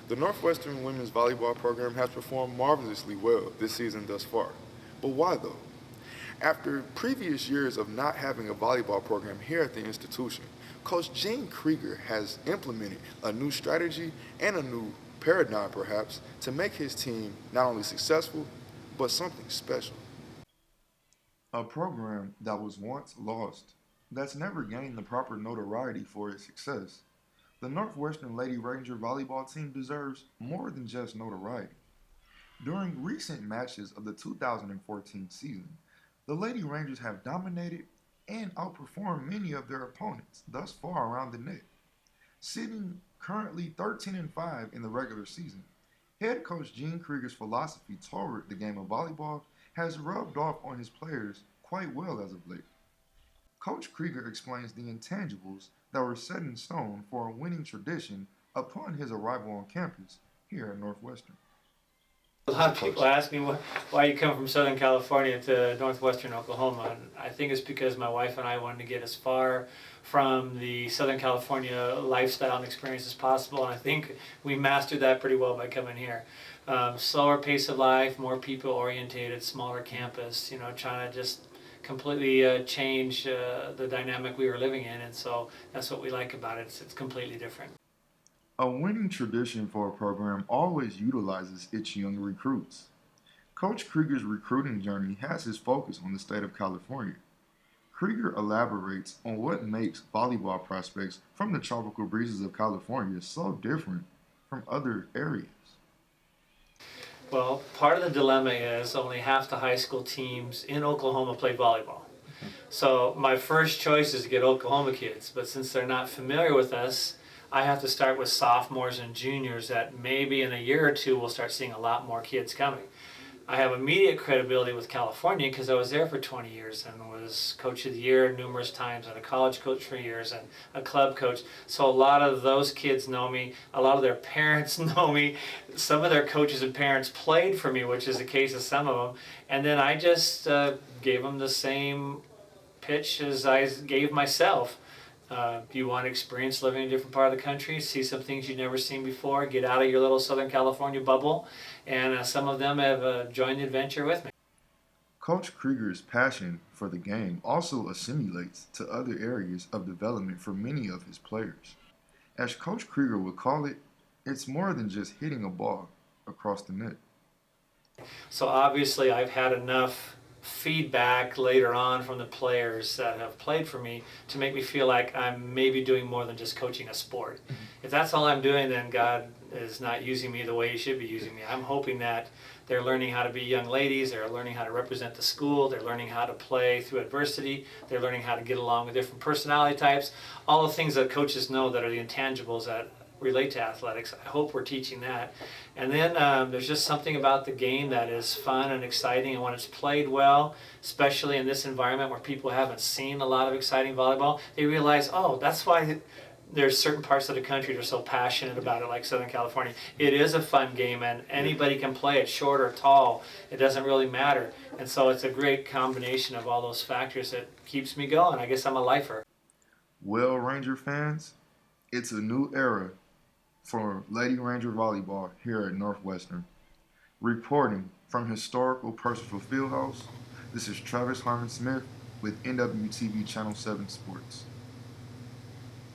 The Northwestern women's volleyball program has performed marvelously well this season thus far. But why though? After previous years of not having a volleyball program here at the institution, Coach Gene Krieger has implemented a new strategy and a new paradigm perhaps to make his team not only successful, but something special. A program that was once lost, that's never gained the proper notoriety for its success. The Northwestern Lady Ranger volleyball team deserves more than just notoriety. During recent matches of the 2014 season, the Lady Rangers have dominated and outperformed many of their opponents thus far around the net. Sitting currently 13-5 in the regular season, head coach Gene Krieger's philosophy toward the game of volleyball has rubbed off on his players quite well as of late. Coach Krieger explains the intangibles that were set in stone for a winning tradition upon his arrival on campus here at Northwestern. A lot of people ask me why you come from Southern California to Northwestern Oklahoma, and I think it's because my wife and I wanted to get as far from the Southern California lifestyle and experience as possible, and I think we mastered that pretty well by coming here. Slower pace of life, more people orientated, smaller campus, trying to just completely change the dynamic we were living in, and so that's what we like about it. It's completely different. A winning tradition for a program always utilizes its young recruits. Coach Krieger's recruiting journey has his focus on the state of California. Krieger elaborates on what makes volleyball prospects from the tropical breezes of California so different from other areas. Well, part of the dilemma is only half the high school teams in Oklahoma play volleyball. So my first choice is to get Oklahoma kids, but since they're not familiar with us, I have to start with sophomores and juniors that maybe in a year or two we'll start seeing a lot more kids coming. I have immediate credibility with California because I was there for 20 years and was coach of the year numerous times and a college coach for years and a club coach. So a lot of those kids know me. A lot of their parents know me. Some of their coaches and parents played for me, which is the case of some of them. And then I just gave them the same pitch as I gave myself. You want to experience living in a different part of the country, see some things you've never seen before, get out of your little Southern California bubble, and some of them have joined the adventure with me. Coach Krieger's passion for the game also assimilates to other areas of development for many of his players. As Coach Krieger would call it, it's more than just hitting a ball across the net. So obviously I've had enough feedback later on from the players that have played for me to make me feel like I'm maybe doing more than just coaching a sport. If that's all I'm doing, then God is not using me the way He should be using me. I'm hoping that they're learning how to be young ladies, they're learning how to represent the school, they're learning how to play through adversity, they're learning how to get along with different personality types, all the things that coaches know that are the intangibles that relate to athletics. I hope we're teaching that. And then there's just something about the game that is fun and exciting, and when it's played well, especially in this environment where people haven't seen a lot of exciting volleyball, they realize, oh, that's why there's certain parts of the country that are so passionate about it, like Southern California. It is a fun game, and anybody can play it, short or tall. It doesn't really matter. And so it's a great combination of all those factors that keeps me going. I guess I'm a lifer. Well, Ranger fans, it's a new era for Lady Ranger volleyball here at Northwestern. Reporting from historical Percival Fieldhouse, this is Travis Harmon-Smith with NWTV Channel 7 Sports.